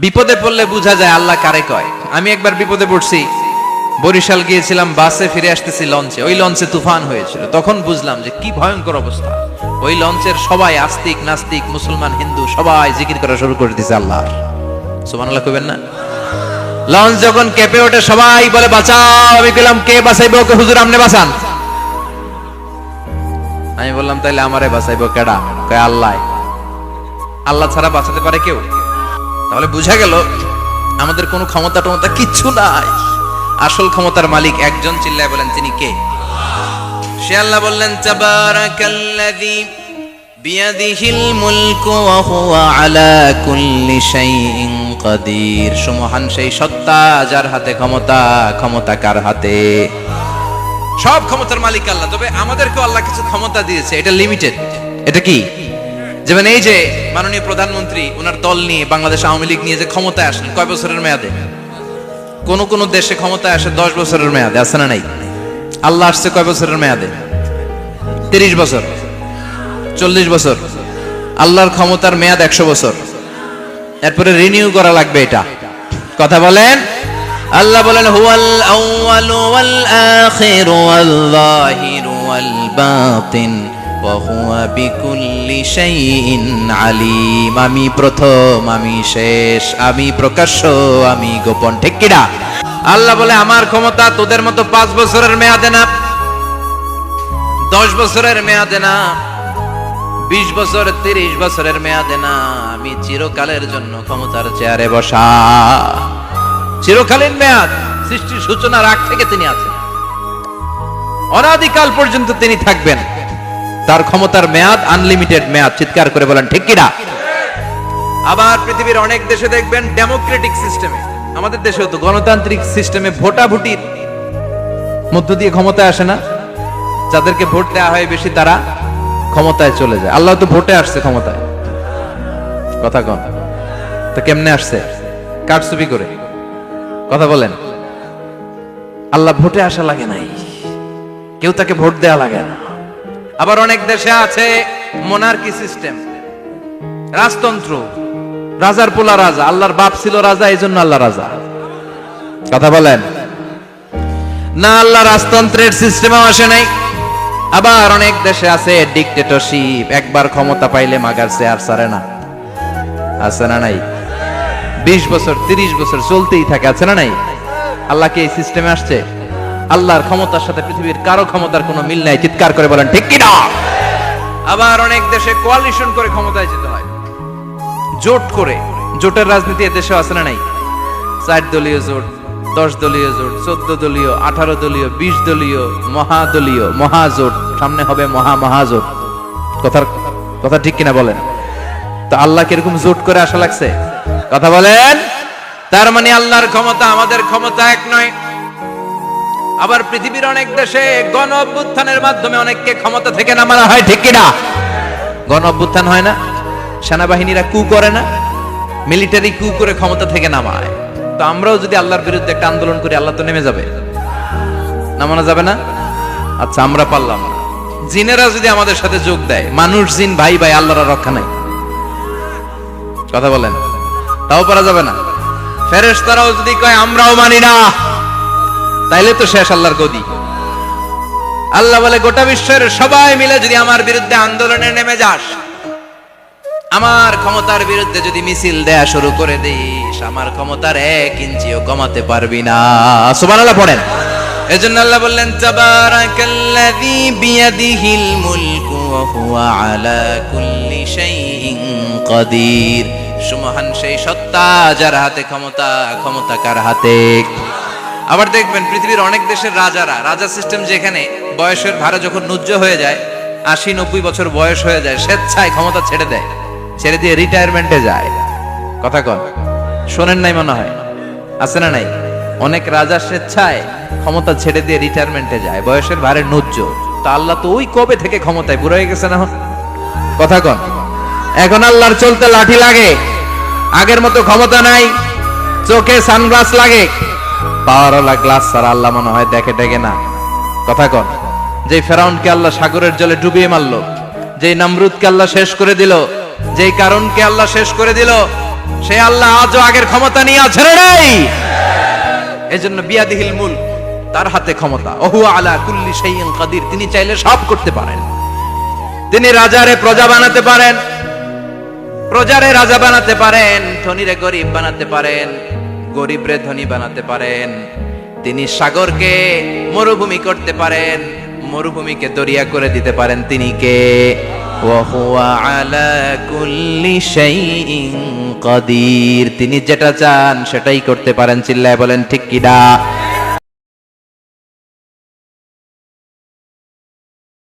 বিপদে পড়লে বোঝা যায় আল্লাহ কারে কয়। আমি একবার বিপদে পড়ছি, বরিশাল গিয়েছিলাম, বাসে ফিরে আসতেছি লঞ্চে, ওই লঞ্চে তুফান হয়েছিল। তখন বুঝলাম যে কি ভয়ঙ্কর অবস্থা। ওই লঞ্চের সবাই আস্তিক নাস্তিক মুসলমান হিন্দু সবাই জিকির করা শুরু করে দিয়েছে আল্লাহর। সুবহানাল্লাহ কইবেন না? লঞ্চ যখন কেঁপে ওঠে সবাই বলে বাঁচাও। আমি বললাম কে বাঁচাইবো? হুজুর আপনি বাঁচান। আমি বললাম তাইলে আমারে বাঁচাইবো কেডা? কয় আল্লাহ। আল্লাহ ছাড়া বাঁচাতে পারে কেউ? তাহলে বুঝা গেল আমাদের কোনো ক্ষমতা টমতা কিচ্ছু নাই, আসল ক্ষমতার মালিক একজন। চিল্লায় বলেন তিনি কে? সে আল্লাহ। বললেন তাবারাকাল্লাযী বিয়াদিহিল মুলকু ওয়া হুয়া আলা কুল্লি শাইইন কাদির। সুমহান সেই সত্তা যার হাতে ক্ষমতা, ক্ষমতা কার হাতে? সব ক্ষমতার মালিক আল্লাহ। তবে আমাদেরকে আল্লাহ কিছু ক্ষমতা দিয়েছে, এটা লিমিটেড। এটা কি? যেমন এই যে মাননীয় প্রধানমন্ত্রী ওনার দল নিয়ে বাংলাদেশ আওয়ামী লীগ নিয়ে যে ক্ষমতায় আসলেন, কয় বছরের মেয়াদে? কোন কোন দেশে ক্ষমতায় আসে 10 বছরের মেয়াদে, আছে না নাই? আল্লাহ আসছে কয় বছরের মেয়াদে? 30 বছর, 40 বছর। আল্লাহর ক্ষমতার মেয়াদ 100 বছর। এরপরে রিনিউ করা লাগবে। এটা কথা বলেন। আল্লাহ বলেন হুয়াল আউয়ালু ওয়াল আখিরু ওয়াল যাহিরু ওয়াল বাতিন ওয়া হুয়া বিকুল্লি শাইইন আলিম। আমি প্রথম, আমি শেষ, আমি প্রকাশ্য, আমি গোপন। ঠিক কি না? আল্লাহ বলে আমার ক্ষমতা তোদের মতো 5 বছরের মেয়াদে না, 10 বছরের মেয়াদে না, 20 বছর 30 বছরের মেয়াদে না। আমি চিরকালের জন্য ক্ষমতার চেয়ারে বসা। চিরকালীন মেয়াদ। সৃষ্টির সূচনার আগ থেকে তিনি আছেন, অনাদিকাল পর্যন্ত তিনি থাকবেন। তার ক্ষমতার মেয়াদ আনলিমিটেড মেয়াদ। চিৎকার করে বলেন ঠিক কিনা? আবার পৃথিবীর অনেক দেশে দেখবেন ডেমোক্রেটিক সিস্টেমে, আমাদের দেশেও তো গণতান্ত্রিক সিস্টেমে ভোটাভুটির মধ্য দিয়ে ক্ষমতায় আসে না। যাদেরকে ভোট দেওয়া হয় বেশি তারা ক্ষমতায় চলে যায়। আল্লাহ তো ভোটে আসছে ক্ষমতায়। কথা কন তো কেমনে আসছে? কারচুপি করে। কথা বলেন। আল্লাহ ভোটে আসা লাগে নাই, কেউ তাকে ভোট দেয়া লাগে না। আবার অনেক দেশে আছে মোনার্কি সিস্টেম, রাজতন্ত্র, রাজার পোলা রাজা। আল্লাহর বাপ ছিল রাজা, এই জন্য আল্লাহ রাজা। কথা বলেন না, আল্লাহ রাজতন্ত্রের সিস্টেমেও আসে নাই। আবার অনেক দেশে আছে ডিক্টেটরশিপ, একবার ক্ষমতা পাইলে মাগার চেয়ার ছাড়ে না। আছে না নাই? 20 বছর 30 বছর চলতেই থাকে। আছে না নাই? আল্লাহ কি এই সিস্টেমে আসছে? আল্লাহর ক্ষমতার সাথে পৃথিবীর কারো ক্ষমতার কোনো মিল নাই। চিৎকার করে বলেন ঠিক কি না? আবার অনেক দেশে কোয়ালিশন করে ক্ষমতায় যেতে হয়, জোট করে। জোটের রাজনীতি দেশে আছে না নাই? 4 দলীয় জোট, 10 দলীয় জোট, 14 দলীয়, 18 দলীয়, 20 দলীয়, মহাদলীয়, মহাজোট। সামনে হবে মহাজোট। কথা ঠিক কিনা বলেন? তো আল্লাহ কিরকম জোট করে আসা লাগছে? কথা বলেন। তার মানে আল্লাহর ক্ষমতা আমাদের ক্ষমতা এক নয়। আবার পৃথিবীর অনেক দেশে গণ অভ্যুত্থানের মাধ্যমে অনেককে ক্ষমতা থেকে নামানো হয়। ঠিক কিনা? গণ অভ্যুত্থান হয় না, সেনাবাহিনীরা কু করে না, মিলিটারি কু করে ক্ষমতা থেকে নামায়। তো আমরাও যদি আল্লাহর বিরুদ্ধে একটা আন্দোলন করি, আল্লাহ তো নেমে যাবে, নামানো যাবে না? আচ্ছা আমরা পারলাম না, জিনেরা যদি আমাদের সাথে যোগ দেয়, মানুষ জিন ভাই ভাই, আল্লাহর রক্ষা নাই। কথা বলেন, তাও পারা যাবে না। ফেরেশতারাও যদি কয় আমরাও মানি না, তাইলে তো শেষ আল্লাহর গদি। আল্লাহ বলে গোটা বিশ্বের সবাই মিলে যদি আমার বিরুদ্ধে আন্দোলনে নেমে যাস, আমার ক্ষমতার বিরুদ্ধে যদি মিছিল দেয়া শুরু করে দিস, আমার ক্ষমতার 1 ইঞ্চিও কমাতে পারবি না। সুবহানাল্লাহ পড়েন। এজন্য আল্লাহ বললেন তাবারাকাল্লাযী বিয়াদিহিল মুলকু ওয়া হুয়া আলা কুল্লি শাইইন কাদির। সুমহান সেই সত্তা যার হাতে ক্ষমতা, ক্ষমতা কার হাতে? আবার দেখবেন পৃথিবীর অনেক দেশের রাজা সিস্টেম, যেখানে বয়সের ভারে যখন নুজ্জ হয়ে যায়, 80-90 বছর বয়স হয়ে যায়, স্বেচ্ছায় ক্ষমতা ছেড়ে দেয়, ছেড়ে দিয়ে রিটায়ারমেন্টে যায়। কথা কন শোনেন নাই মনে হয়? আছে না নাই? অনেক রাজা স্বেচ্ছায় ক্ষমতা ছেড়ে দিয়ে রিটায়ারমেন্টে যায়, বয়সের ভারে নুজ্জ। তো আল্লাহ তো ওই কবে থেকে ক্ষমতায়, বুড়ো হয়ে গেছে না? কথা কন। এখন আল্লাহর চলতে লাঠি লাগে, আগের মতো ক্ষমতা নাই। চোখে সানগ্লাস লাগে, পাওয়ারওয়ালা গ্লাস ছাড়া আল্লাহ মনে হয় দেখে টেকে না। কথা কন। যে ফেরাউনকে আল্লাহ সাগরের জলে ডুবিয়ে মারলো, যে নমরুদকে আল্লাহ শেষ করে দিল, যেই কারণকে আল্লাহ শেষ করে দিল, সে আল্লাহ আজও আগের ক্ষমতা নিয়ে আছে রে নাই। এজন্য বিয়াদিহিল মুলক, তার হাতে ক্ষমতা। ওহু আলা কুল্লি শাইইন কাদির, তিনি চাইলে সব করতে পারেন। তিনি রাজারে প্রজা বানাতে পারেন, প্রজারে রাজা বানাতে পারেন, ধনীরে গরিব বানাতে পারেন, গরিবরে ধনী বানাতে পারেন। তিনি সাগরকে মরুভূমি করতে পারেন, মরুভূমিকে দরিয়া করে দিতে পারেন। তিনি কে? ওয়া হুয়া আলা কুল্লি শাইইন কাদির, তিনি যেটা চান সেটাই করতে পারেন। চিল্লায় বলেন ঠিক কিনা?